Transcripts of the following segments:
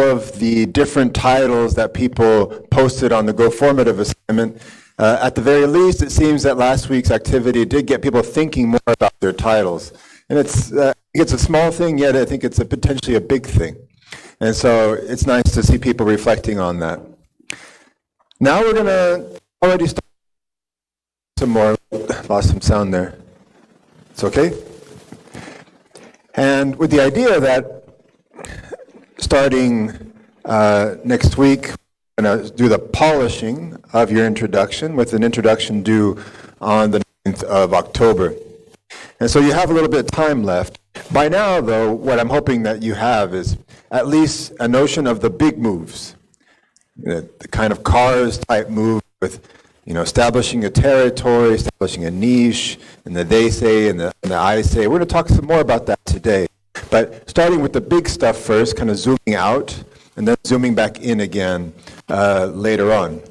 of the different titles that people posted on the Go Formative assignment, at the very least, it seems that last week's activity did get people thinking more about their titles. And it's a small thing, yet I think it's potentially a big thing. And so it's nice to see people reflecting on that. Now we're going to already start some more. Lost some sound there. It's okay? And with the idea that starting next week, we're going to do the polishing of your introduction with an introduction due on the 9th of October. And so you have a little bit of time left. By now, though, what I'm hoping that you have is at least a notion of the big moves, the kind of cars type move with, establishing a territory, establishing a niche, and the they say and the I say. We're going to talk some more about that today. But starting with the big stuff first, kind of zooming out, and then zooming back in again later on.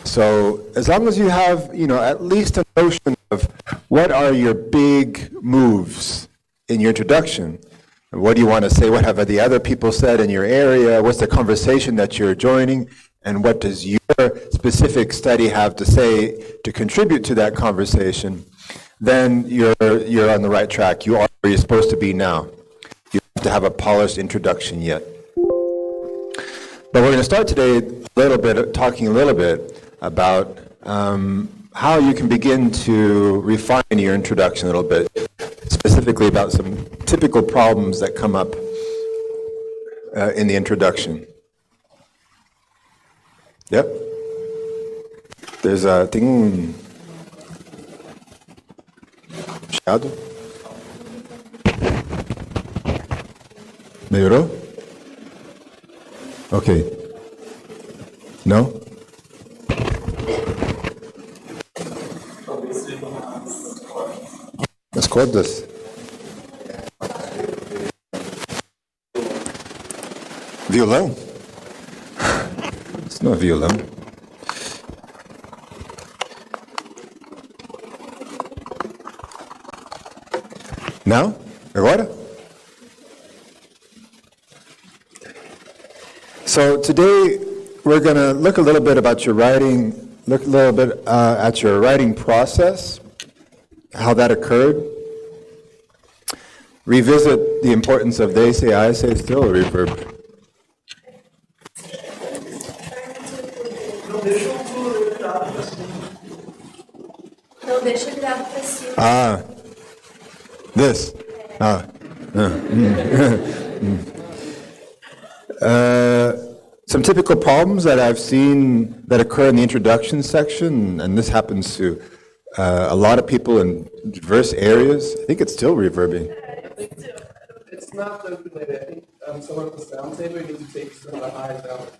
So as long as you have, at least a notion of what are your big moves in your introduction, what do you want to say, what have the other people said in your area, what's the conversation that you're joining, and what does your specific study have to say to contribute to that conversation, then you're on the right track. You are where you're supposed to be now. You have to have a polished introduction yet. But we're going to start today talking a little bit about how you can begin to refine your introduction a little bit, specifically about some typical problems that come up in the introduction. Yep. There's a thing. Shadow. Melhorou? Okay. No? As cordas? Violão? Isso não é violão. Não? Agora? So today we're going to look a little bit about your writing, look a little bit at your writing process, how that occurred. Revisit the importance of they say, I say, still a reverb. Ah, this. Ah. Some typical problems that I've seen that occur in the introduction section, and this happens to a lot of people in diverse areas. I think it's still reverbing. It's not regulated. I think someone with the sound saver needs to take some of the highs out.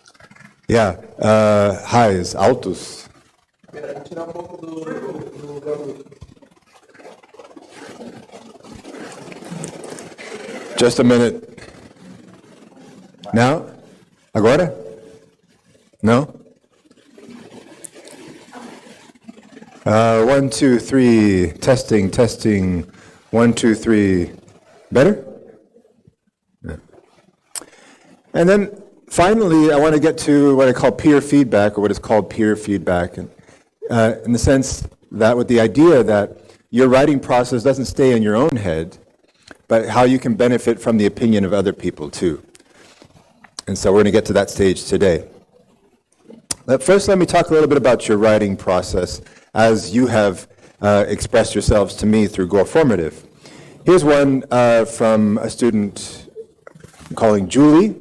Yeah, highs, altos. Tirar pouco do barulho. Just a minute. Now? Agora? No? 1, 2, 3. Testing. 1, 2, 3. Better? Yeah. And then finally, I want to get to what I call peer feedback, or what is called peer feedback, and in the sense that with the idea that your writing process doesn't stay in your own head, but how you can benefit from the opinion of other people too. And so we're going to get to that stage today. But first, let me talk a little bit about your writing process as you have expressed yourselves to me through Go Formative. Here's one from a student I'm calling Julie.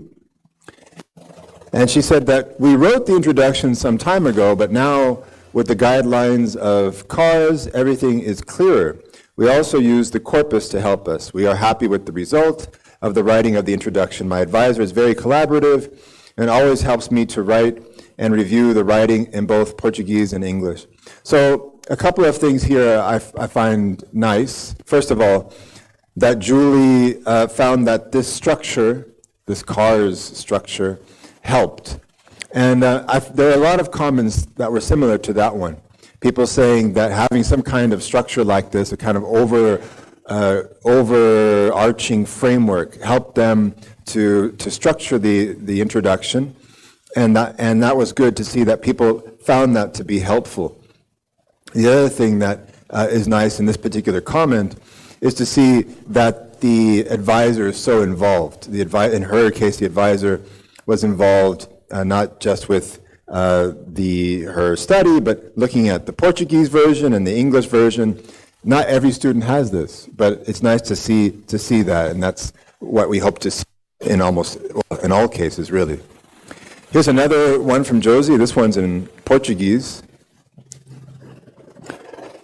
And she said that we wrote the introduction some time ago, but now with the guidelines of CARS, everything is clearer. We also use the corpus to help us. We are happy with the result of the writing of the introduction. My advisor is very collaborative and always helps me to write and review the writing in both Portuguese and English. So a couple of things here I find nice. First of all, that Julie found that this structure, this CARS structure, helped. And there are a lot of comments that were similar to that one. People saying that having some kind of structure like this, a kind of overarching framework, helped them to structure the introduction, and that was good to see that people found that to be helpful. The other thing that is nice in this particular comment is to see that the advisor is so involved. In her case, the advisor was involved not just with her study, but looking at the Portuguese version and the English version. Not every student has this, but it's nice to see that, and that's what we hope to see in all cases, really. Here's another one from Josie. This one's in Portuguese,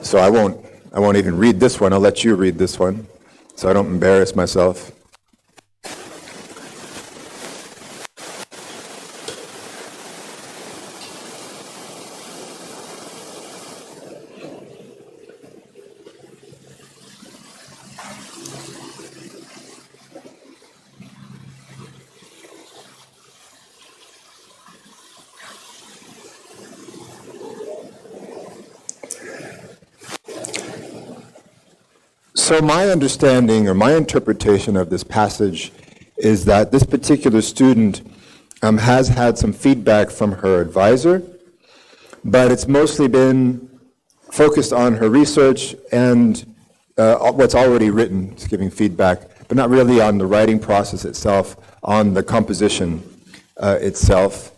so I won't even read this one. I'll let you read this one, so I don't embarrass myself. So my understanding or my interpretation of this passage is that this particular student has had some feedback from her advisor, but it's mostly been focused on her research and what's already written, it's giving feedback, but not really on the writing process itself, on the composition itself.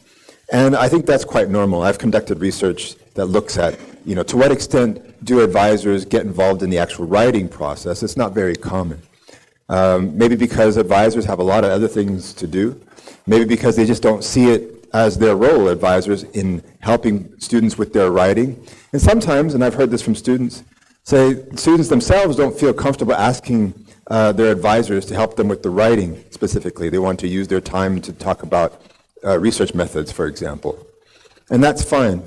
And I think that's quite normal. I've conducted research that looks at, to what extent do advisors get involved in the actual writing process? It's not very common. Maybe because advisors have a lot of other things to do. Maybe because they just don't see it as their role, advisors, in helping students with their writing. And sometimes, and I've heard this from students, say students themselves don't feel comfortable asking their advisors to help them with the writing specifically. They want to use their time to talk about research methods, for example. And that's fine.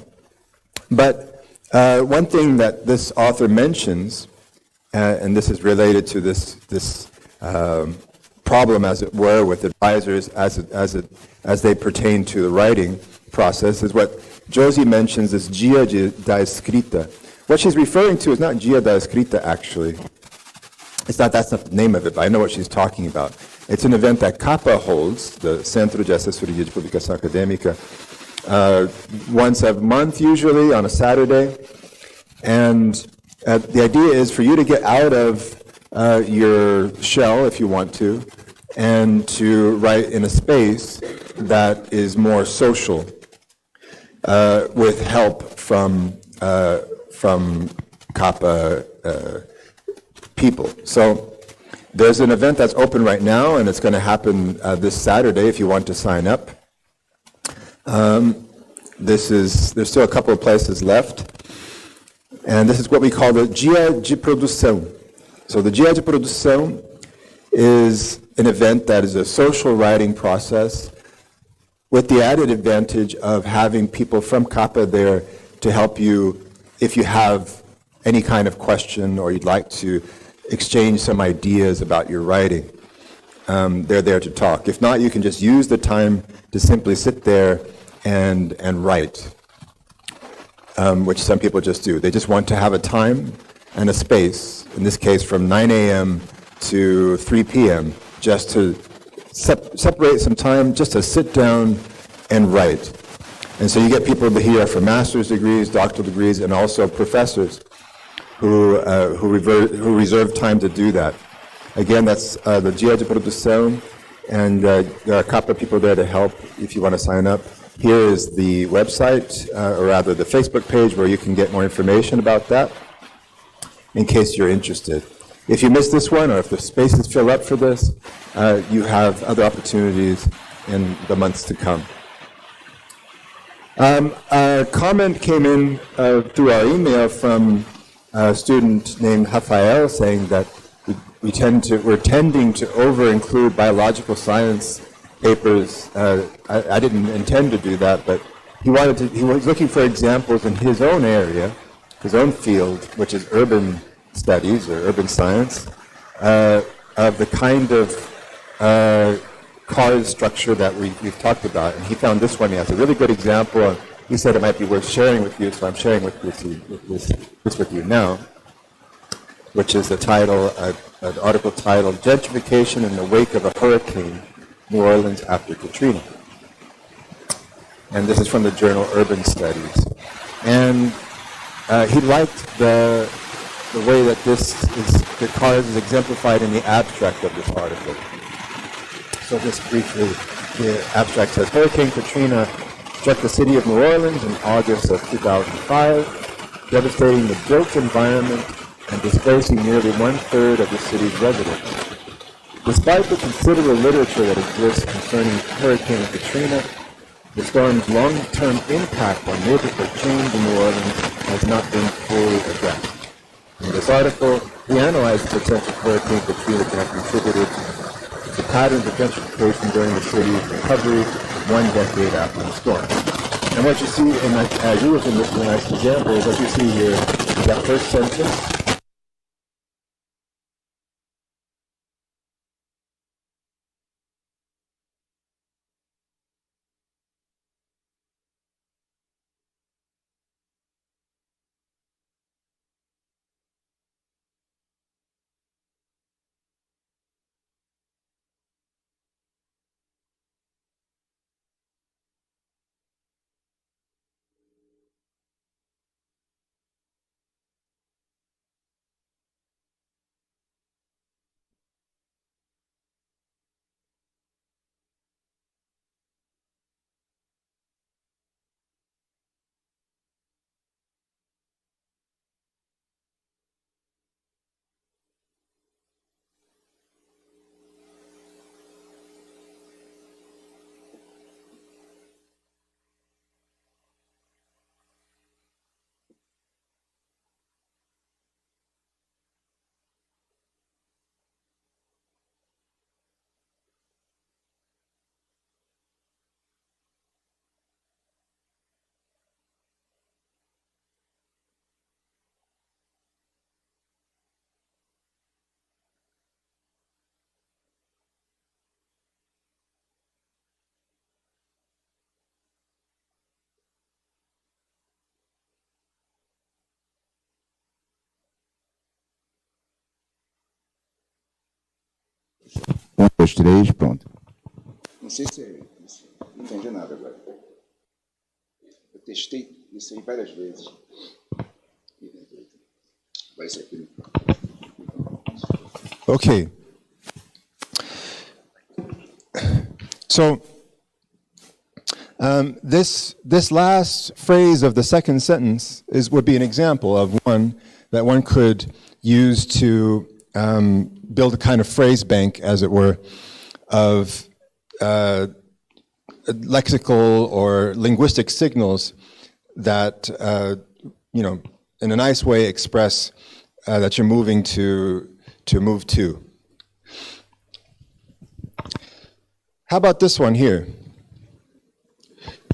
But one thing that this author mentions, and this is related to this problem, as it were, with advisors as they pertain to the writing process, is what Josie mentions as Dia da Escrita. What she's referring to is not Dia da Escrita, actually. That's not the name of it, but I know what she's talking about. It's an event that CAPA holds, the Centro de Assessoria de Publicação Acadêmica, once a month, usually on a Saturday. And the idea is for you to get out of your shell, if you want to, and to write in a space that is more social, with help from CAPA people. So there's an event that's open right now, and it's going to happen this Saturday if you want to sign up. There's still a couple of places left. And this is what we call the Dia de Produção. So the Dia de Produção is an event that is a social writing process with the added advantage of having people from CAPA there to help you if you have any kind of question or you'd like to exchange some ideas about your writing. They're there to talk. If not, you can just use the time to simply sit there and write, which some people just do. They just want to have a time and a space, in this case from 9 a.m. to 3 p.m., just to separate some time just to sit down and write. And so you get people here for master's degrees, doctoral degrees, and also professors who reserve time to do that. Again, that's the Dia de Produção, and there are a couple of people there to help if you want to sign up. Here is the website, or rather the Facebook page, where you can get more information about that, in case you're interested. If you missed this one, or if the spaces fill up for this, you have other opportunities in the months to come. A comment came in through our email from a student named Rafael saying that we're tending to over-include biological science papers. I didn't intend to do that, but he was looking for examples in his own area, his own field, which is urban studies or urban science, of the kind of cause structure that we've talked about. And he found this one as a really good example. He said it might be worth sharing with you, so I'm sharing this with you now, which is the title, an article titled "Gentrification in the Wake of a Hurricane," New Orleans after Katrina. And this is from the journal Urban Studies. And he liked the way that the cause is exemplified in the abstract of this article. So just briefly, the abstract says, Hurricane Katrina struck the city of New Orleans in August of 2005, devastating the built environment and displacing nearly one-third of the city's residents. Despite the considerable literature that exists concerning Hurricane Katrina, the storm's long-term impact on neighborhood change in New Orleans has not been fully addressed. In this article, we analyzed the potential Hurricane Katrina to have contributed to patterns of gentrification during the city's recovery 1 decade after the storm. And what you see, and I agree with this nice example, is what you see here is that first sentence. Um, dois, três, pronto. Não sei se não entendi nada agora. Eu testei isso aí várias vezes. Vai ser aqui. Okay. So this last phrase of the second sentence would be an example of one that one could use to build a kind of phrase bank, as it were, of lexical or linguistic signals that, in a nice way express that you're moving to move to. How about this one here?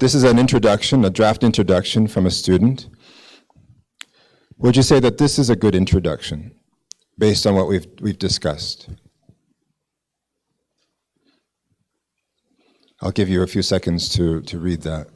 This is an introduction, a draft introduction from a student. Would you say that this is a good introduction, based on what we've discussed? I'll give you a few seconds to read that.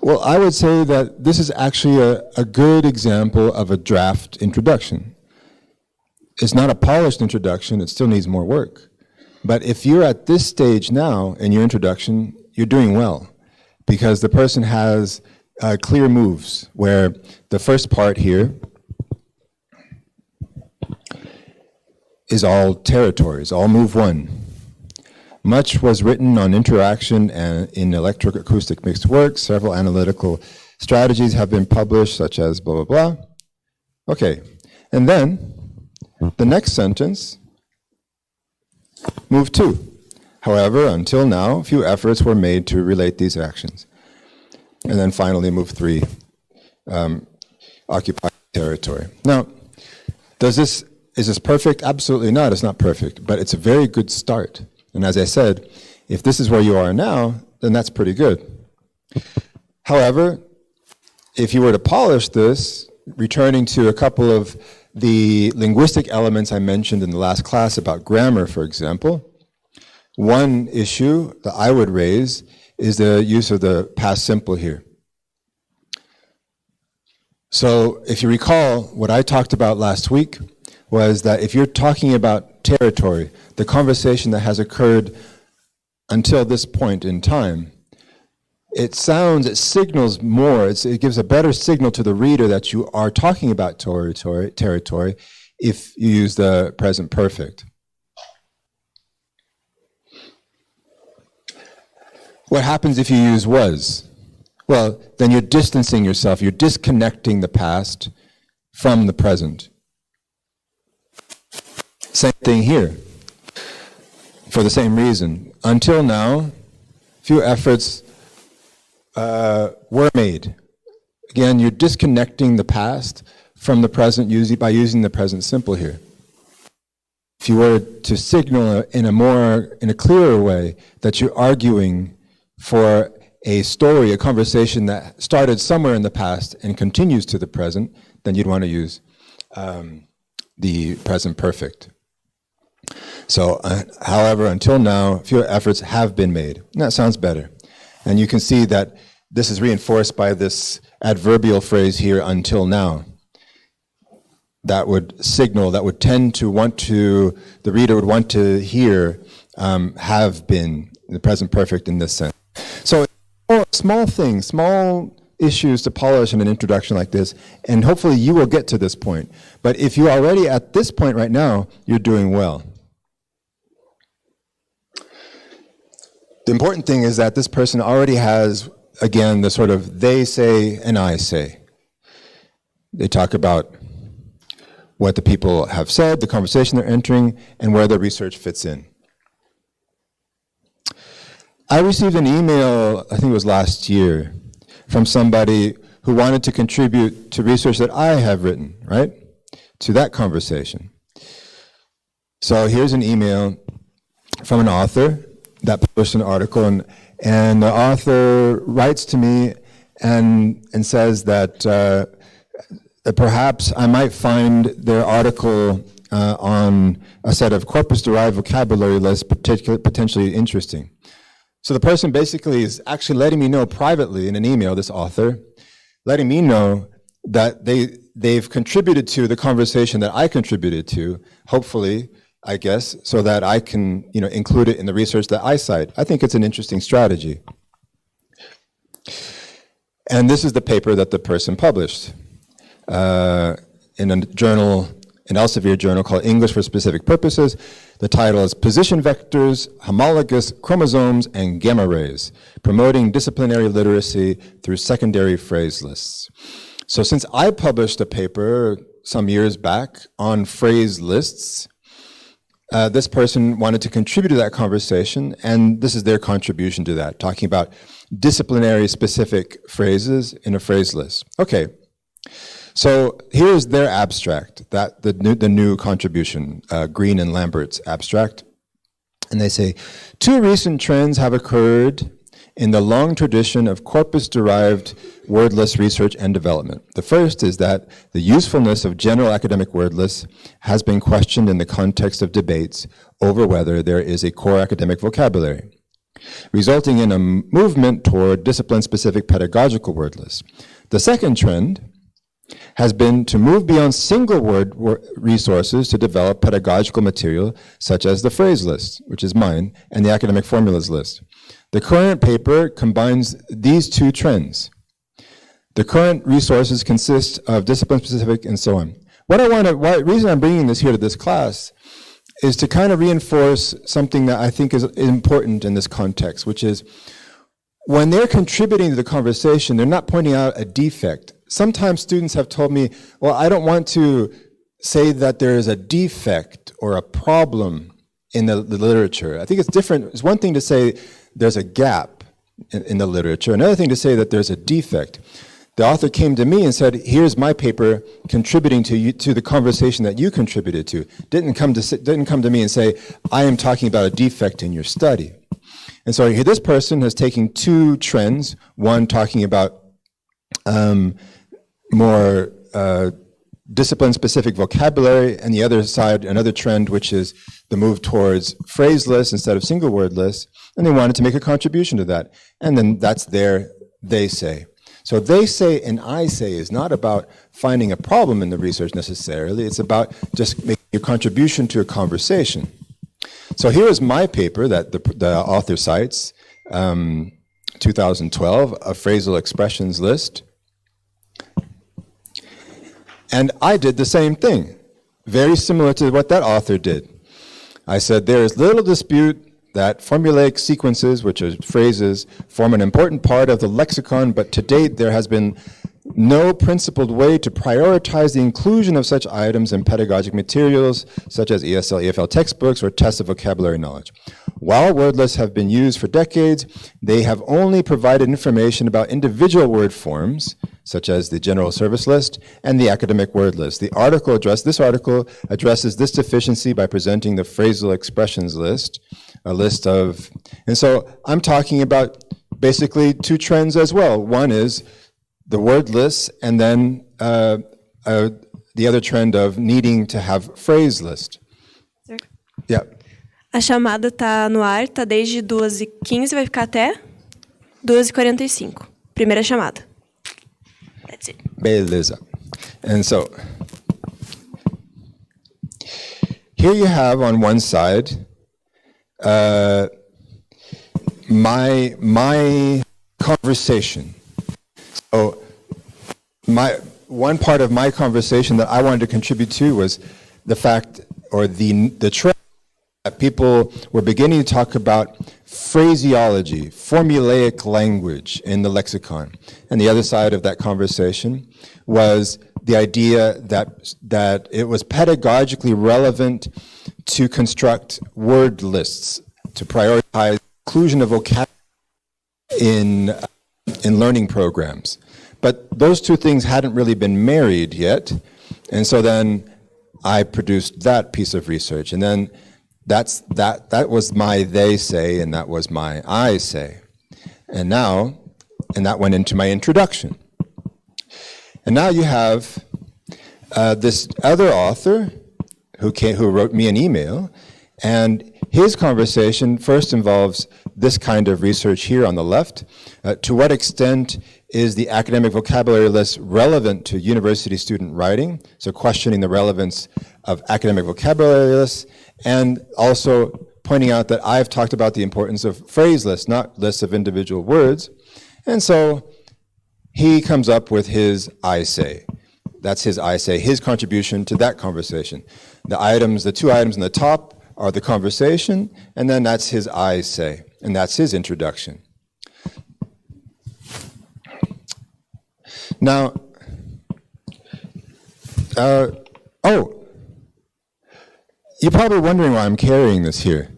Well, I would say that this is actually a good example of a draft introduction. It's not a polished introduction, it still needs more work. But if you're at this stage now in your introduction, you're doing well, because the person has clear moves, where the first part here is all territories, all move one. Much was written on interaction and in electroacoustic mixed work. Several analytical strategies have been published, such as blah, blah, blah. Okay, and then the next sentence, move two. However, until now, few efforts were made to relate these actions. And then finally, move three, occupy territory. Now, is this perfect? Absolutely not, it's not perfect, but it's a very good start. And as I said, if this is where you are now, then that's pretty good. However, if you were to polish this, returning to a couple of the linguistic elements I mentioned in the last class about grammar, for example, one issue that I would raise is the use of the past simple here. So if you recall, what I talked about last week was that if you're talking about territory, the conversation that has occurred until this point in time, it signals more, it gives a better signal to the reader that you are talking about territory if you use the present perfect. What happens if you use was? Well, then you're distancing yourself, you're disconnecting the past from the present. Same thing here, for the same reason. Until now, few efforts were made. Again, you're disconnecting the past from the present by using the present simple here. If you were to signal in a clearer way that you're arguing for a story, a conversation that started somewhere in the past and continues to the present, then you'd want to use the present perfect. So, however, until now, fewer efforts have been made. And that sounds better. And you can see that this is reinforced by this adverbial phrase here, until now. That would signal, that would tend to the reader would want to hear, have been, the present perfect in this sense. So, small things, small issues to polish in an introduction like this, and hopefully you will get to this point. But if you're already at this point right now, you're doing well. The important thing is that this person already has, again, the sort of they say and I say. They talk about what the people have said, the conversation they're entering, and where the research fits in. I received an email, I think it was last year, from somebody who wanted to contribute to research that I have written, right, to that conversation. So here's an email from an author that published an article, and the author writes to me and says that perhaps I might find their article on a set of corpus-derived vocabulary lists potentially interesting. So the person basically is actually letting me know privately in an email, this author, letting me know that they've contributed to the conversation that I contributed to, hopefully, I guess, so that I can, include it in the research that I cite. I think it's an interesting strategy. And this is the paper that the person published in a journal, an Elsevier journal called English for Specific Purposes. The title is Position Vectors, Homologous Chromosomes, and Gamma Rays, Promoting Disciplinary Literacy Through Secondary Phrase Lists. So since I published a paper some years back on phrase lists, this person wanted to contribute to that conversation, and this is their contribution to that, talking about disciplinary specific phrases in a phrase list. Okay, so here's their abstract, the new contribution, Green and Lambert's abstract. And they say, 2 recent trends have occurred in the long tradition of corpus-derived wordless research and development. The first is that the usefulness of general academic word lists has been questioned in the context of debates over whether there is a core academic vocabulary, resulting in a movement toward discipline-specific pedagogical word lists. The second trend has been to move beyond single word resources to develop pedagogical material such as the phrase list, which is mine, and the academic formulas list. The current paper combines these 2 trends. The current resources consist of discipline-specific and so on. The reason I'm bringing this here to this class is to kind of reinforce something that I think is important in this context, which is when they're contributing to the conversation, they're not pointing out a defect. Sometimes students have told me, well, I don't want to say that there is a defect or a problem in the literature. I think it's different. It's one thing to say there's a gap in the literature, another thing to say that there's a defect. The author came to me and said, here's my paper contributing to the conversation that you contributed to. Didn't come to me and say, I am talking about a defect in your study. And so here, this person has taken two trends, one talking about more discipline-specific vocabulary, and the other side, another trend, which is the move towards phrase lists instead of single word lists, and they wanted to make a contribution to that. And then that's their they say. So they say and I say is not about finding a problem in the research necessarily, it's about just making a contribution to a conversation. So here is my paper that the author cites, 2012, a phrasal expressions list. And I did the same thing, very similar to what that author did. I said there is little dispute that formulaic sequences, which are phrases, form an important part of the lexicon, but to date there has been no principled way to prioritize the inclusion of such items in pedagogic materials, such as ESL, EFL textbooks, or tests of vocabulary knowledge. While word lists have been used for decades, they have only provided information about individual word forms, such as the general service list and the academic word list. This article addresses this deficiency by presenting the phrasal expressions list, a list of, and so I'm talking about basically two trends as well. One is the word lists, and then the other trend of needing to have phrase list. Sir? Yeah. A chamada está no ar, está desde 2h15, vai ficar até 2h45. Primeira chamada. That's it. Beleza. And so, here you have on one side my conversation. So one part of my conversation that I wanted to contribute to was the fact, or the trend that people were beginning to talk about phraseology, formulaic language in the lexicon. And the other side of that conversation was the idea that it was pedagogically relevant to construct word lists, to prioritize inclusion of vocabulary in learning programs. But those two things hadn't really been married yet, and so then I produced that piece of research, and then that was my they say, and that was my I say, and that went into my introduction. And now you have this other author who wrote me an email, and his conversation first involves this kind of research here on the left. To what extent is the academic vocabulary list relevant to university student writing? So questioning the relevance of academic vocabulary lists, and also pointing out that I've talked about the importance of phrase lists, not lists of individual words. And so he comes up with his I say. That's his I say, his contribution to that conversation. The two items in the top are the conversation, and then that's his I say, and that's his introduction. Now, you're probably wondering why I'm carrying this here.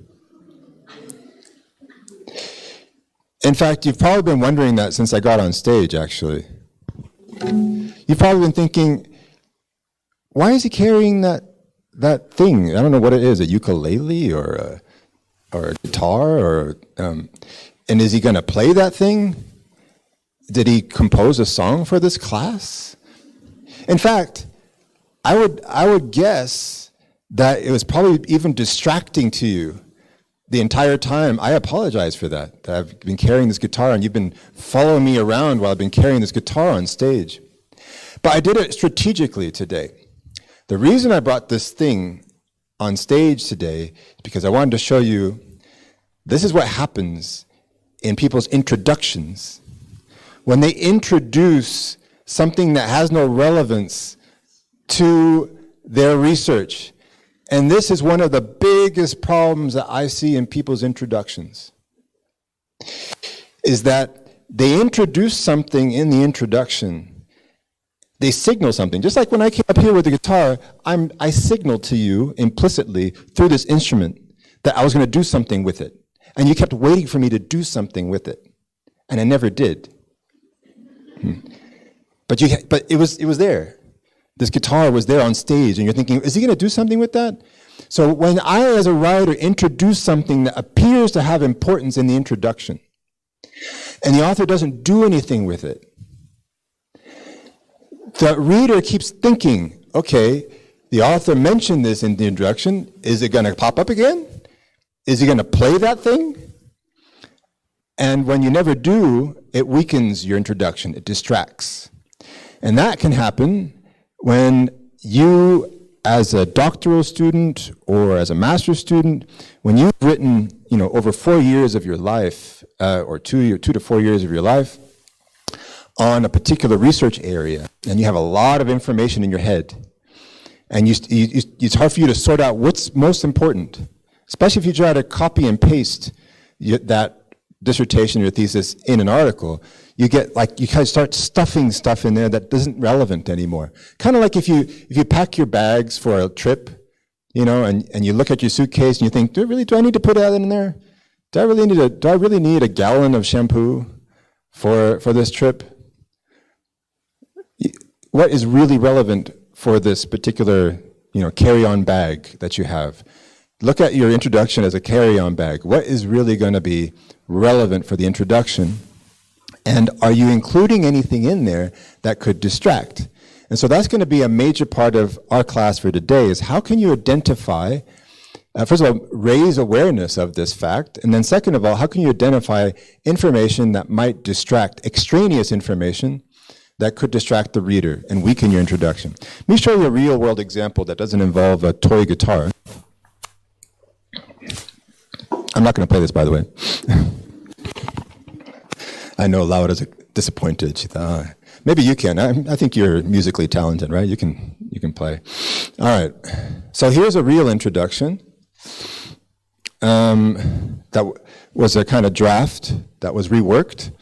In fact, you've probably been wondering that since I got on stage, actually. You've probably been thinking, why is he carrying that thing? I don't know what it is, a ukulele or a guitar, and is he going to play that thing? Did he compose a song for this class? In fact, I would guess that it was probably even distracting to you the entire time. I apologize for that I've been carrying this guitar and you've been following me around while I've been carrying this guitar on stage. But I did it strategically today. The reason I brought this thing on stage today is because I wanted to show you this is what happens in people's introductions when they introduce something that has no relevance to their research. And this is one of the biggest problems that I see in people's introductions, is that they introduce something in the introduction. They signal something. Just like when I came up here with the guitar, I signaled to you implicitly through this instrument that I was going to do something with it. And you kept waiting for me to do something with it. And I never did. But it was there. This guitar was there on stage, and you're thinking, is he going to do something with that? So when I, as a writer, introduce something that appears to have importance in the introduction, and the author doesn't do anything with it, the reader keeps thinking, okay, the author mentioned this in the introduction. Is it going to pop up again? Is he going to play that thing? And when you never do, it weakens your introduction. It distracts. And that can happen when you, as a doctoral student or as a master's student, when you've written, over 4 years of your life, or 2 to 4 years of your life, on a particular research area, and you have a lot of information in your head, and it's hard for you to sort out what's most important, especially if you try to copy and paste that dissertation or thesis in an article. You kind of start stuffing stuff in there that isn't relevant anymore. Kind of like if you pack your bags for a trip, and you look at your suitcase and you think, do I need to put that in there? Do I really need a gallon of shampoo for this trip? What is really relevant for this particular, carry-on bag that you have? Look at your introduction as a carry-on bag. What is really going to be relevant for the introduction? And are you including anything in there that could distract? And so that's going to be a major part of our class for today, is how can you identify, first of all, raise awareness of this fact, and then second of all, how can you identify information that might distract, extraneous information that could distract the reader and weaken your introduction. Let me show you a real-world example that doesn't involve a toy guitar. I'm not going to play this, by the way. I know Laura's disappointed. She thought, maybe you can. I think you're musically talented, right? You can play. All right. So here's a real introduction. That was a kind of draft that was reworked.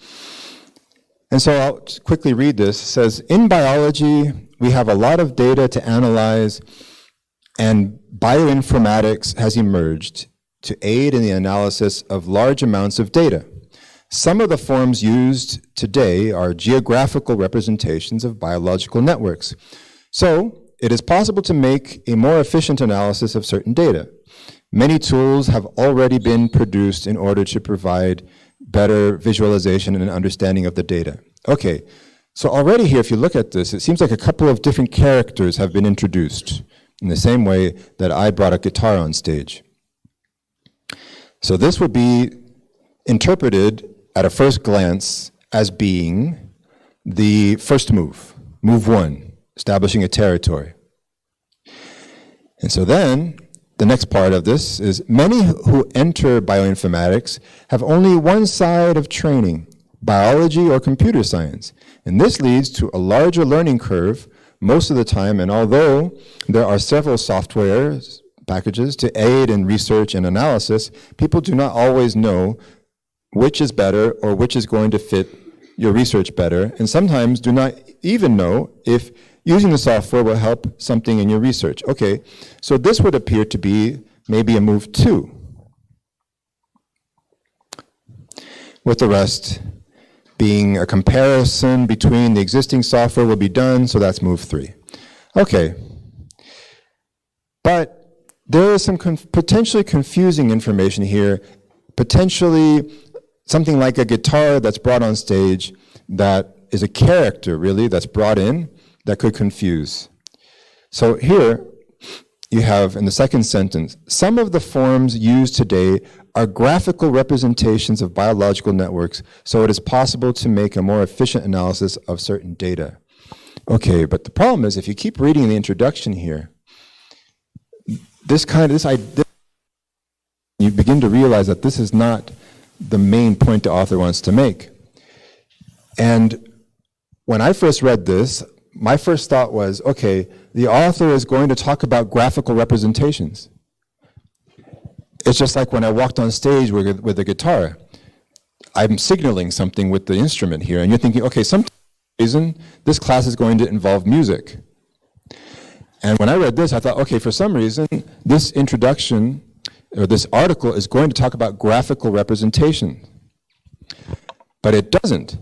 And so I'll quickly read this. It says, in biology, we have a lot of data to analyze, and bioinformatics has emerged to aid in the analysis of large amounts of data. Some of the forms used today are geographical representations of biological networks. So it is possible to make a more efficient analysis of certain data. Many tools have already been produced in order to provide better visualization and understanding of the data. Okay, so already here, if you look at this, it seems like a couple of different characters have been introduced in the same way that I brought a guitar on stage. So this would be interpreted at a first glance as being the first move, move one, establishing a territory. And so then, the next part of this is many who enter bioinformatics have only one side of training, biology or computer science. And this leads to a larger learning curve most of the time, and although there are several software packages to aid in research and analysis, people do not always know which is better or which is going to fit your research better, and sometimes do not even know if using the software will help something in your research. Okay, so this would appear to be maybe a move 2, with the rest being a comparison between the existing software will be done, so that's move 3. Okay, but there is some potentially confusing information here, potentially something like a guitar that's brought on stage that is a character, really, that's brought in that could confuse. So here you have, in the second sentence, some of the forms used today are graphical representations of biological networks, so it is possible to make a more efficient analysis of certain data. Okay, but the problem is if you keep reading the introduction here, this idea, you begin to realize that this is not the main point the author wants to make. And when I first read this, my first thought was, okay, the author is going to talk about graphical representations. It's just like when I walked on stage with a guitar. I'm signaling something with the instrument here, and you're thinking, okay, some reason this class is going to involve music. And when I read this, I thought, okay, for some reason, this introduction, or this article is going to talk about graphical representation. But it doesn't.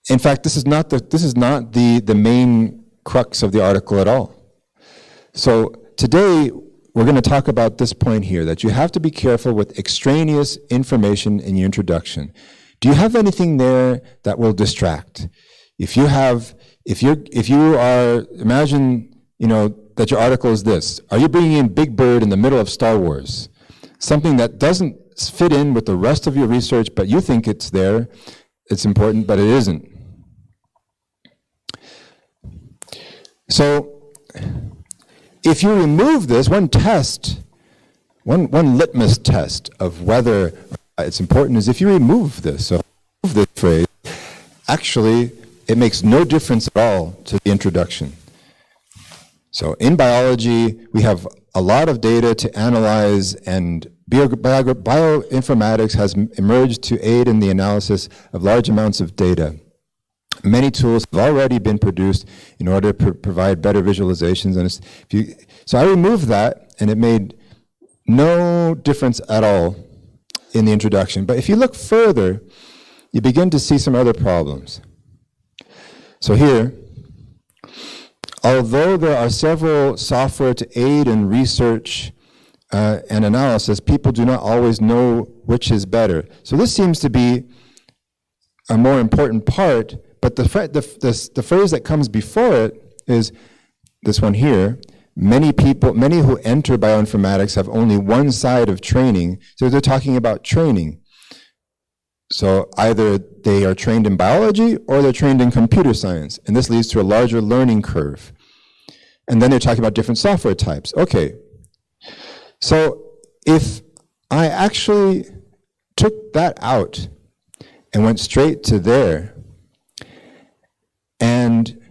In fact, this is not the main crux of the article at all. So today, we're going to talk about this point here, that you have to be careful with extraneous information in your introduction. Do you have anything there that will distract? If you are, imagine, that your article is this. Are you bringing in Big Bird in the middle of Star Wars? Something that doesn't fit in with the rest of your research, but you think it's there, it's important, but it isn't. So, if you remove this, one litmus test of whether it's important is if you remove this. So, remove this phrase, actually, it makes no difference at all to the introduction. So, in biology, we have a lot of data to analyze, and bioinformatics has emerged to aid in the analysis of large amounts of data. Many tools have already been produced in order to provide better visualizations. And so I removed that, and it made no difference at all in the introduction. But if you look further, you begin to see some other problems. So here, although there are several software to aid in research and analysis, people do not always know which is better. So this seems to be a more important part. But the phrase that comes before it is this one here. Many who enter bioinformatics have only one side of training. So they're talking about training. So either they are trained in biology or they're trained in computer science. And this leads to a larger learning curve. And then they're talking about different software types. Okay. So if I actually took that out and went straight to there, and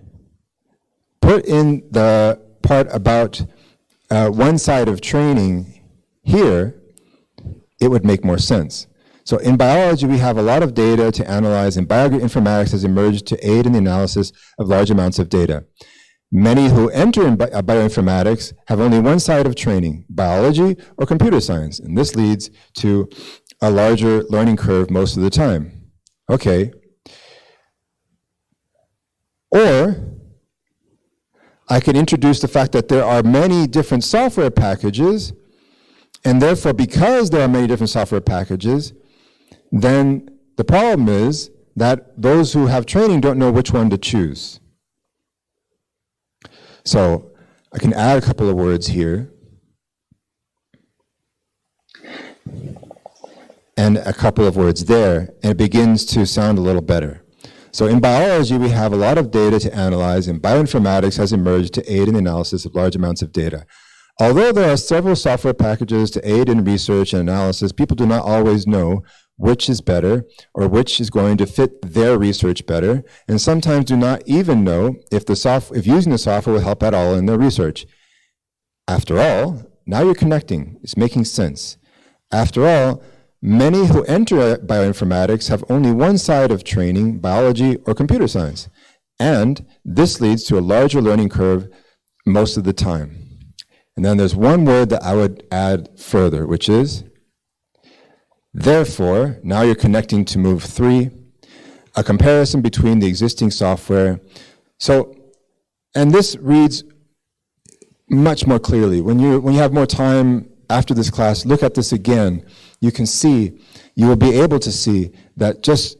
put in the part about one side of training here, it would make more sense. So in biology, we have a lot of data to analyze, and bioinformatics has emerged to aid in the analysis of large amounts of data. Many who enter in bioinformatics have only one side of training, biology or computer science, and this leads to a larger learning curve most of the time. Okay. Or I can introduce the fact that there are many different software packages, and therefore, because there are many different software packages, then the problem is that those who have training don't know which one to choose. So I can add a couple of words here, and a couple of words there, and it begins to sound a little better. So in biology, we have a lot of data to analyze, and bioinformatics has emerged to aid in the analysis of large amounts of data. Although there are several software packages to aid in research and analysis, people do not always know which is better or which is going to fit their research better, and sometimes do not even know if using the software will help at all in their research. After all, now you're connecting. It's making sense. After all, many who enter bioinformatics have only one side of training, biology or computer science, and this leads to a larger learning curve most of the time. And then there's one word that I would add further, which is, therefore, now you're connecting to move 3, a comparison between the existing software. So, and this reads much more clearly. When you have more time after this class, look at this again. You will be able to see that just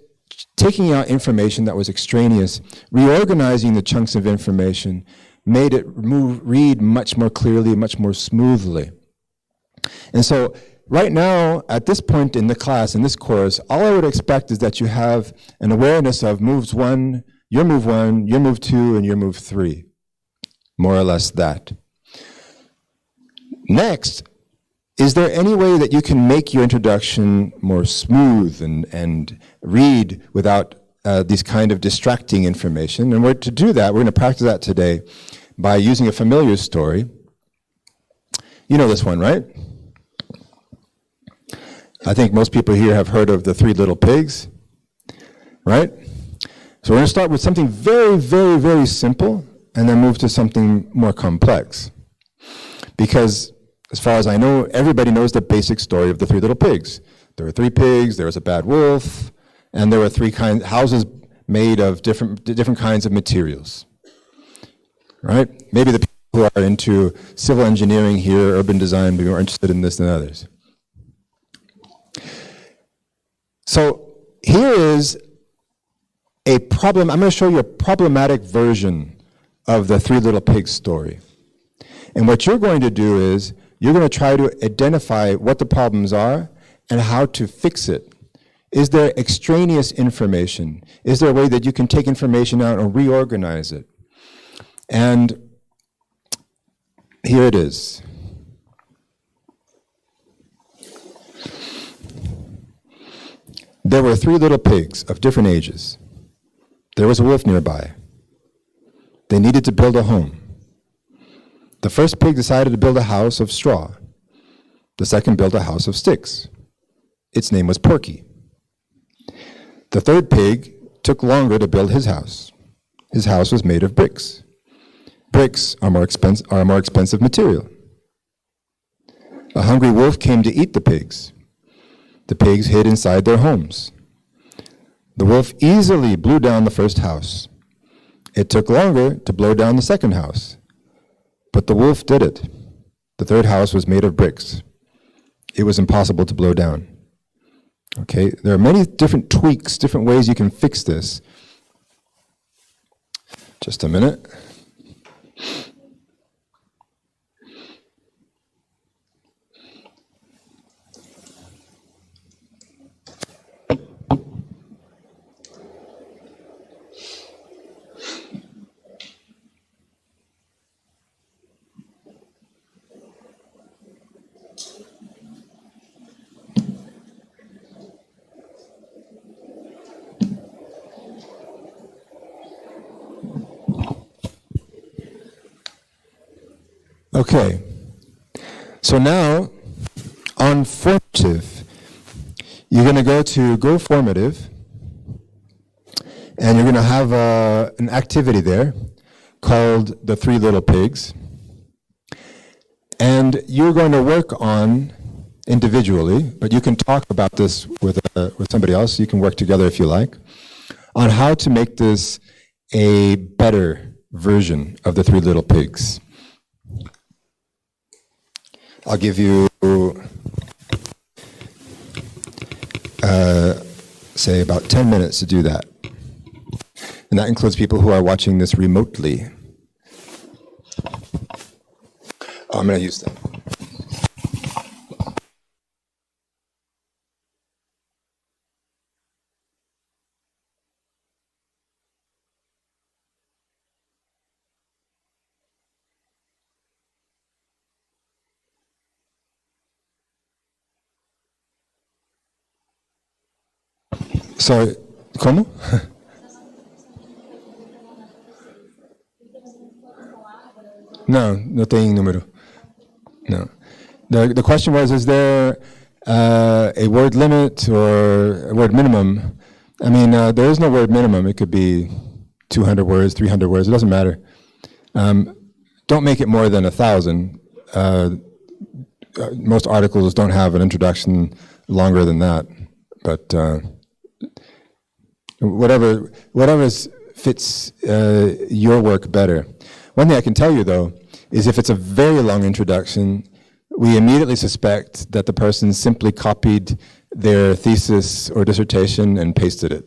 taking out information that was extraneous, reorganizing the chunks of information, made it read much more clearly, much more smoothly. And so right now, at this point in the class, in this course, all I would expect is that you have an awareness of moves 1, your move 2, and your move 3. More or less that. Next, is there any way that you can make your introduction more smooth and read without these kind of distracting information? And to do that, we're going to practice that today by using a familiar story. You know this one, right? I think most people here have heard of the 3 little pigs, right? So we're going to start with something very, very, very simple and then move to something more complex. Because as far as I know, everybody knows the basic story of the 3 little pigs. There were 3 pigs, there was a bad wolf, and there were 3 houses made of different kinds of materials. Right? Maybe the people who are into civil engineering here, urban design, be more interested in this than others. So here is a problem. I'm going to show you a problematic version of the Three Little Pigs story. And what you're going to do is you're going to try to identify what the problems are and how to fix it. Is there extraneous information? Is there a way that you can take information out and reorganize it? And here it is. There were three little pigs of different ages. There was a wolf nearby. They needed to build a home. The first pig decided to build a house of straw. The second built a house of sticks. Its name was Porky. The third pig took longer to build his house. His house was made of bricks. Bricks are a more expensive material. A hungry wolf came to eat the pigs. The pigs hid inside their homes. The wolf easily blew down the first house. It took longer to blow down the second house, but the wolf did it. The third house was made of bricks. It was impossible to blow down. Okay, there are many different tweaks, different ways you can fix this. Just a minute. Okay, so now on formative, you're going to go to Go Formative, and you're going to have an activity there called the Three Little Pigs, and you're going to work on individually, but you can talk about this with somebody else. You can work together if you like, on how to make this a better version of the Three Little Pigs. I'll give you, say, about 10 minutes to do that. And that includes people who are watching this remotely. Oh, I'm going to use that. Sorry, ¿cómo? No, no tem número. No. The question was, is there a word limit or a word minimum? I mean, there is no word minimum. It could be 200 words, 300 words. It doesn't matter. Don't make it more than 1,000. Most articles don't have an introduction longer than that. But whatever fits your work better. One thing I can tell you, though, is if it's a very long introduction, we immediately suspect that the person simply copied their thesis or dissertation and pasted it.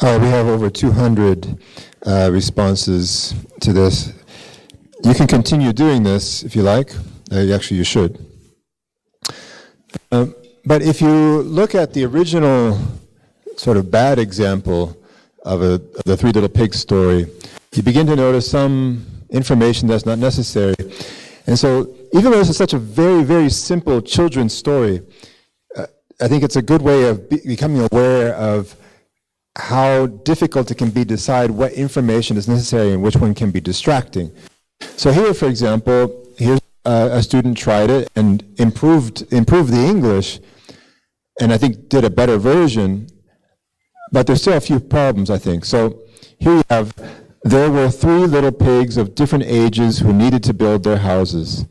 We have over 200 responses to this. You can continue doing this if you like. Actually, you should. But if you look at the original sort of bad example of the Three Little Pigs story, you begin to notice some information that's not necessary. And so, even though this is such a very, very simple children's story, I think it's a good way of becoming aware of how difficult it can be to decide what information is necessary and which one can be distracting. So here, for example, here's a student tried it and improved the English, and I think did a better version, but there's still a few problems, I think. So here you have, there were 3 little pigs of different ages who needed to build their houses.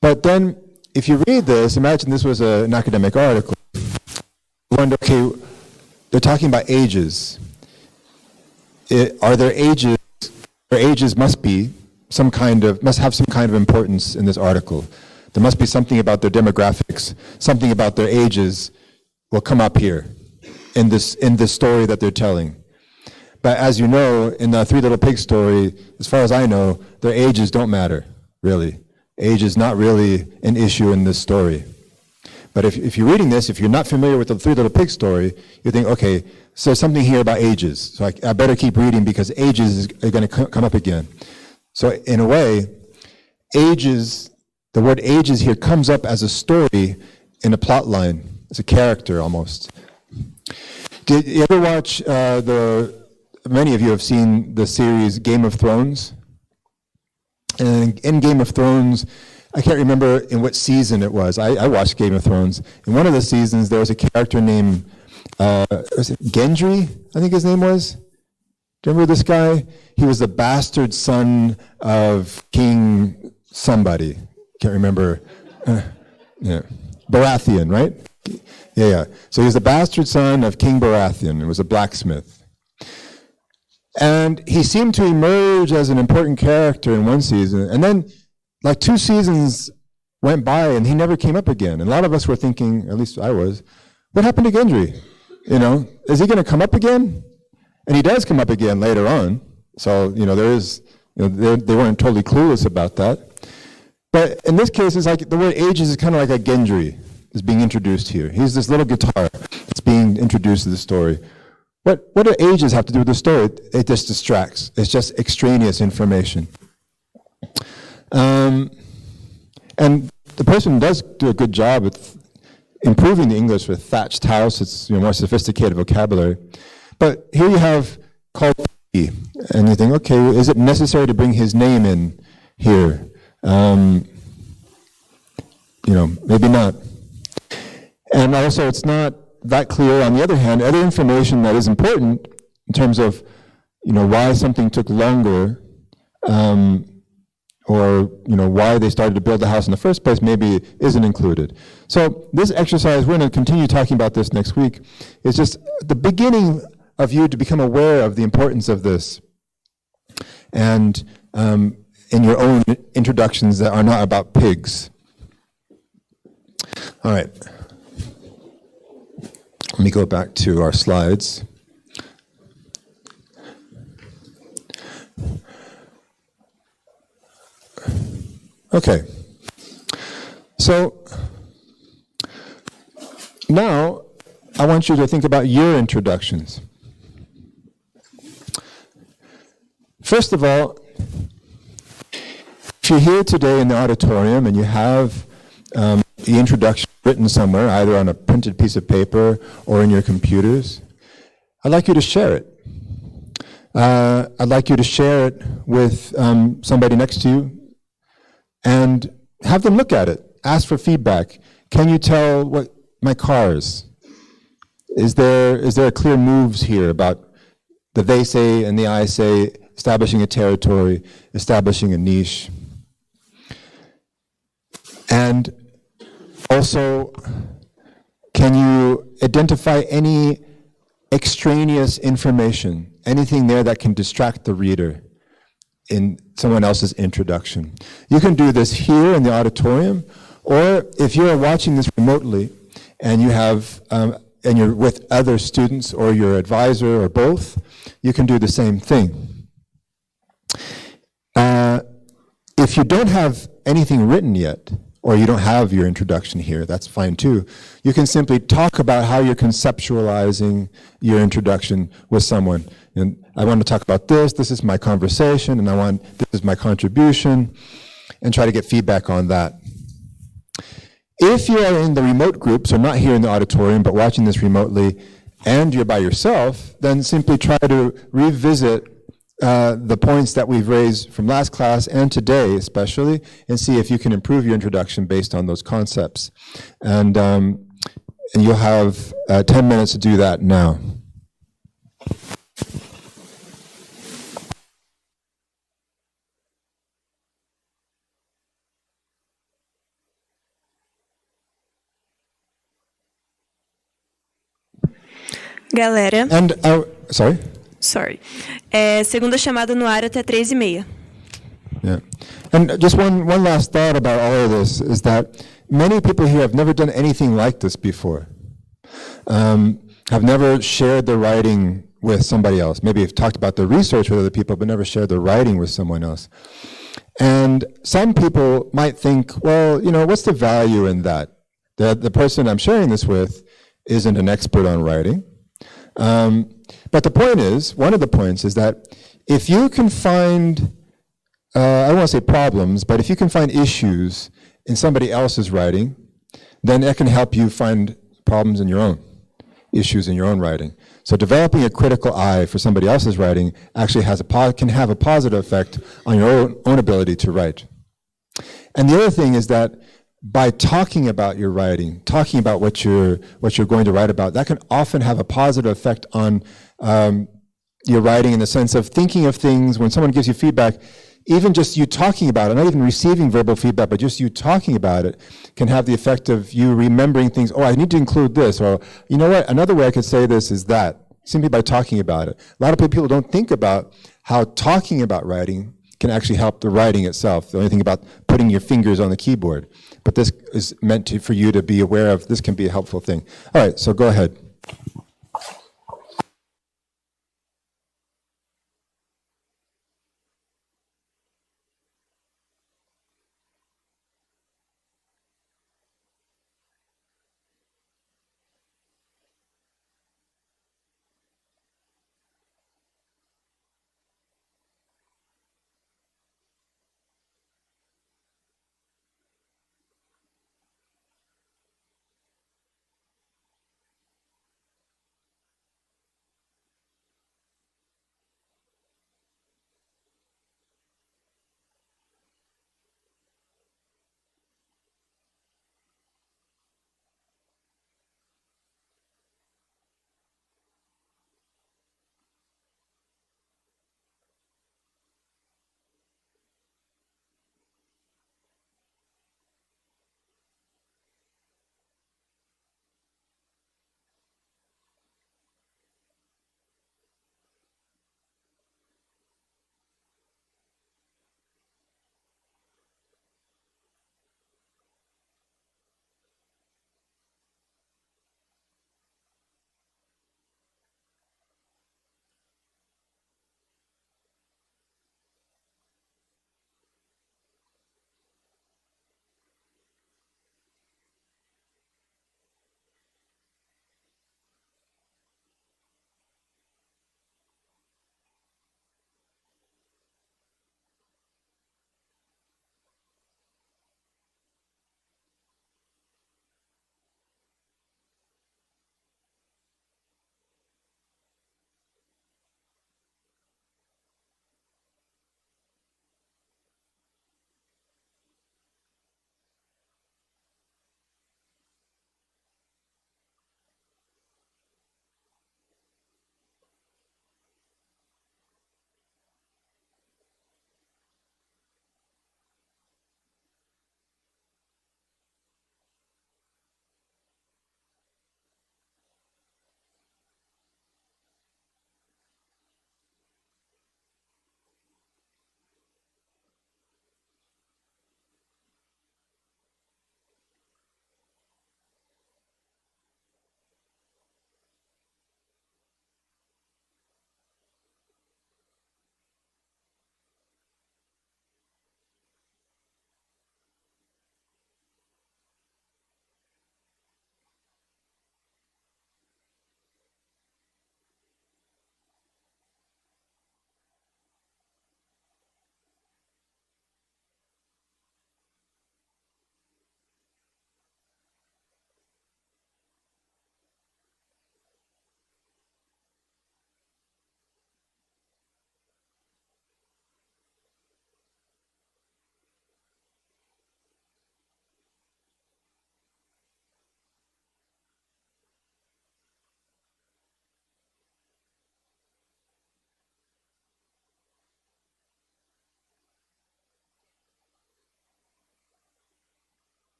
But then, if you read this, imagine this was an academic article. You wonder, okay, they're talking about ages. Are there ages? Or ages must have some kind of importance in this article. There must be something about their demographics, something about their ages will come up here in this story that they're telling. But as you know, in the Three Little Pigs story, as far as I know, their ages don't matter, really. Age is not really an issue in this story. But if you're reading this, if you're not familiar with the Three Little Pigs story, you think, okay, so there's something here about ages. So I better keep reading because ages are going to come up again. So in a way, ages, the word ages here comes up as a story in a plot line, as a character almost. Did you ever watch many of you have seen the series Game of Thrones? And in Game of Thrones, I can't remember in what season it was. I watched Game of Thrones. In one of the seasons, there was a character named, was it Gendry, I think his name was? Do you remember this guy? He was the bastard son of King somebody. Can't remember. Baratheon, right? Yeah. So he was the bastard son of King Baratheon. He was a blacksmith. And he seemed to emerge as an important character in one season. And then, like 2 seasons went by and he never came up again. And a lot of us were thinking, at least I was, what happened to Gendry? Is he going to come up again? And he does come up again later on. So, they weren't totally clueless about that. But in this case, it's like the word ages is kind of like a Gendry is being introduced here. He's this little guitar that's being introduced to the story. What do ages have to do with the story? It just distracts. It's just extraneous information. And the person does do a good job with improving the English with thatched house. It's more sophisticated vocabulary. But here you have called P, and you think, okay, is it necessary to bring his name in here? Maybe not. And also, it's not that clear. On the other hand, other information that is important in terms of, why something took longer, or why they started to build the house in the first place, maybe isn't included. So this exercise, we're going to continue talking about this next week. It's just the beginning of you to become aware of the importance of this, and in your own introductions that are not about pigs. All right. Let me go back to our slides. Okay. So now I want you to think about your introductions. First of all, if you're here today in the auditorium and you have the introduction written somewhere, either on a printed piece of paper or in your computers, I'd like you to share it. I'd like you to share it with somebody next to you and have them look at it. Ask for feedback. Can you tell what my cars? Is there clear moves here about the they say and the I say, establishing a territory, establishing a niche? And also, can you identify any extraneous information, anything there that can distract the reader in someone else's introduction? You can do this here in the auditorium, or if you're watching this remotely and you have and you're with other students or your advisor or both, you can do the same thing. If you don't have anything written yet, or you don't have your introduction here, that's fine too. You can simply talk about how you're conceptualizing your introduction with someone. And I want to talk about this is my conversation, and this is my contribution, and try to get feedback on that. If you are in the remote group, so not here in the auditorium, but watching this remotely, and you're by yourself, then simply try to revisit the points that we've raised from last class and today especially, and see if you can improve your introduction based on those concepts. And you'll have 10 minutes to do that now. Galera. And, sorry? Sorry. Segunda chamada no ar até 3h30. Yeah. And just one last thought about all of this is that many people here have never done anything like this before. Have never shared their writing with somebody else. Maybe have talked about their research with other people, but never shared their writing with someone else. And some people might think, well, what's the value in that? The person I'm sharing this with isn't an expert on writing. But the point is, one of the points is that if you can find, I don't want to say problems, but if you can find issues in somebody else's writing, then it can help you find problems in your own, issues in your own writing. So developing a critical eye for somebody else's writing actually can have a positive effect on your own ability to write. And the other thing is that by talking about your writing, talking about what you're going to write about, that can often have a positive effect on your writing in the sense of thinking of things when someone gives you feedback. Even just you talking about it, not even receiving verbal feedback, but just you talking about it can have the effect of you remembering things. Oh, I need to include this, or you know what? Another way I could say this is that, simply by talking about it. A lot of people don't think about how talking about writing can actually help the writing itself. The only thing about putting your fingers on the keyboard. But this is meant for you to be aware of. This can be a helpful thing. All right, so go ahead.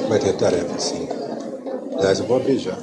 Vai ter tarefa, sim. Aliás, eu vou abrir já.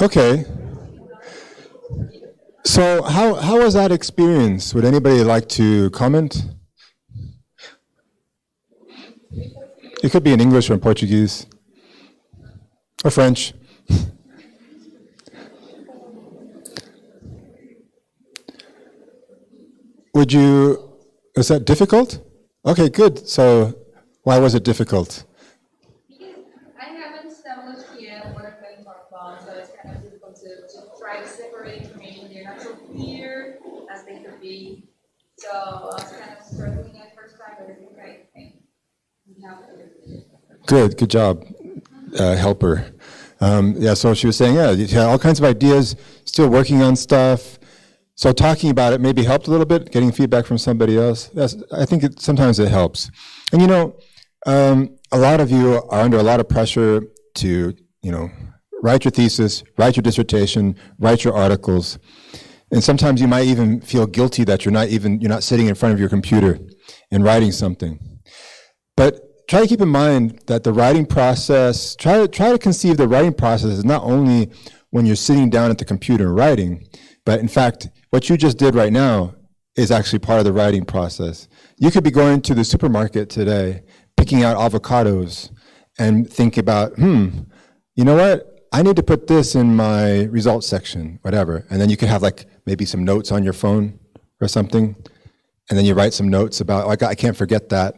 Okay. So how was that experience? Would anybody like to comment? It could be in English or in Portuguese or French. Was that difficult? Okay, good. So why was it difficult? I haven't established yet what I'm going to talk about, so it's kind of difficult to try to separate information. They're not so clear as they could be. So I was kind of struggling at first time, but I think I have it. Good job, helper. Yeah, so she was saying, yeah, you had all kinds of ideas, still working on stuff. So talking about it maybe helped a little bit, getting feedback from somebody else. Yes, I think sometimes it helps. And a lot of you are under a lot of pressure to, write your thesis, write your dissertation, write your articles. And sometimes you might even feel guilty that you're not sitting in front of your computer and writing something. But try to keep in mind that the writing process, try to conceive the writing process as not only when you're sitting down at the computer and writing, but in fact, what you just did right now is actually part of the writing process. You could be going to the supermarket today, picking out avocados, and think about, you know what? I need to put this in my results section, whatever. And then you could have maybe some notes on your phone or something, and then you write some notes about, I can't forget that.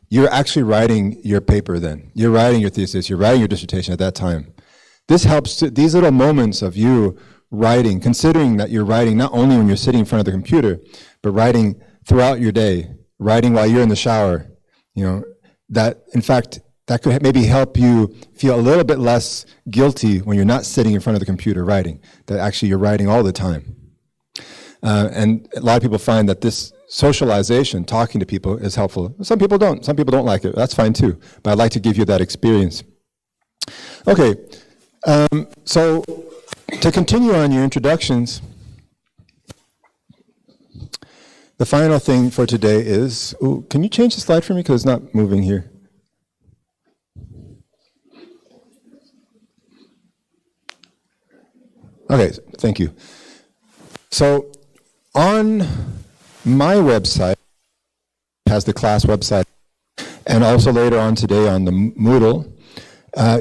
You're actually writing your paper then. You're writing your thesis, you're writing your dissertation at that time. This helps, these little moments of you writing, considering that you're writing not only when you're sitting in front of the computer, but writing throughout your day, writing while you're in the shower, that in fact, that could maybe help you feel a little bit less guilty when you're not sitting in front of the computer writing, that actually you're writing all the time. And a lot of people find that this socialization, talking to people, is helpful. Some people don't. Some people don't like it. That's fine too. But I'd like to give you that experience. Okay, so to continue on your introductions, the final thing for today is, ooh, can you change the slide for me because it's not moving here? Okay, thank you. So on my website, has the class website, and also later on today on the Moodle,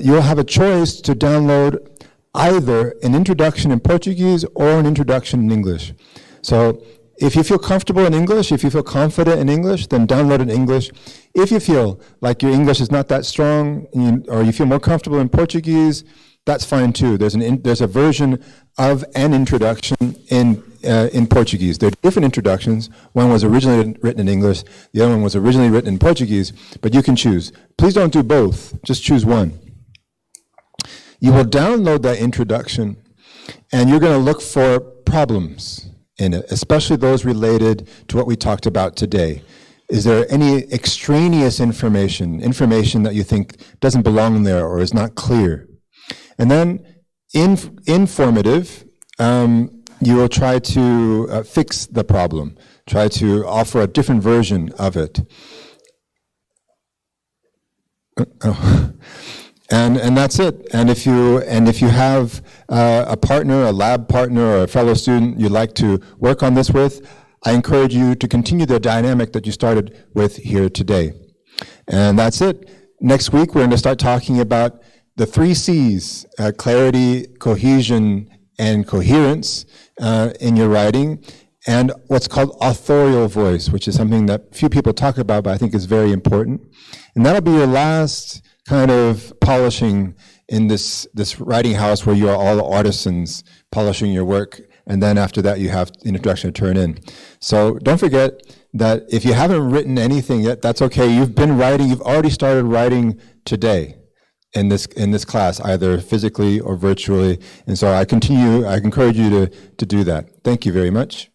you'll have a choice to download either an introduction in Portuguese or an introduction in English. So if you feel comfortable in English, if you feel confident in English, then download in English. If you feel like your English is not that strong, or you feel more comfortable in Portuguese, that's fine too. There's a version of an introduction in Portuguese. There are different introductions. One was originally written in English. The other one was originally written in Portuguese, but you can choose. Please don't do both. Just choose one. You will download that introduction, and you're going to look for problems in it, especially those related to what we talked about today. Is there any extraneous information that you think doesn't belong there or is not clear? And then informative, you will try to fix the problem, try to offer a different version of it. And that's it. And if you have a partner, a lab partner, or a fellow student you'd like to work on this with, I encourage you to continue the dynamic that you started with here today. And that's it. Next week, we're going to start talking about the 3 C's, clarity, cohesion, and coherence in your writing, and what's called authorial voice, which is something that few people talk about, but I think is very important. And that'll be your last kind of polishing in this writing house where you are all artisans polishing your work, and then after that you have the introduction to turn in. So don't forget that if you haven't written anything yet, that's okay. You've been writing, you've already started writing today in this class, either physically or virtually. And so I encourage you to do that. Thank you very much.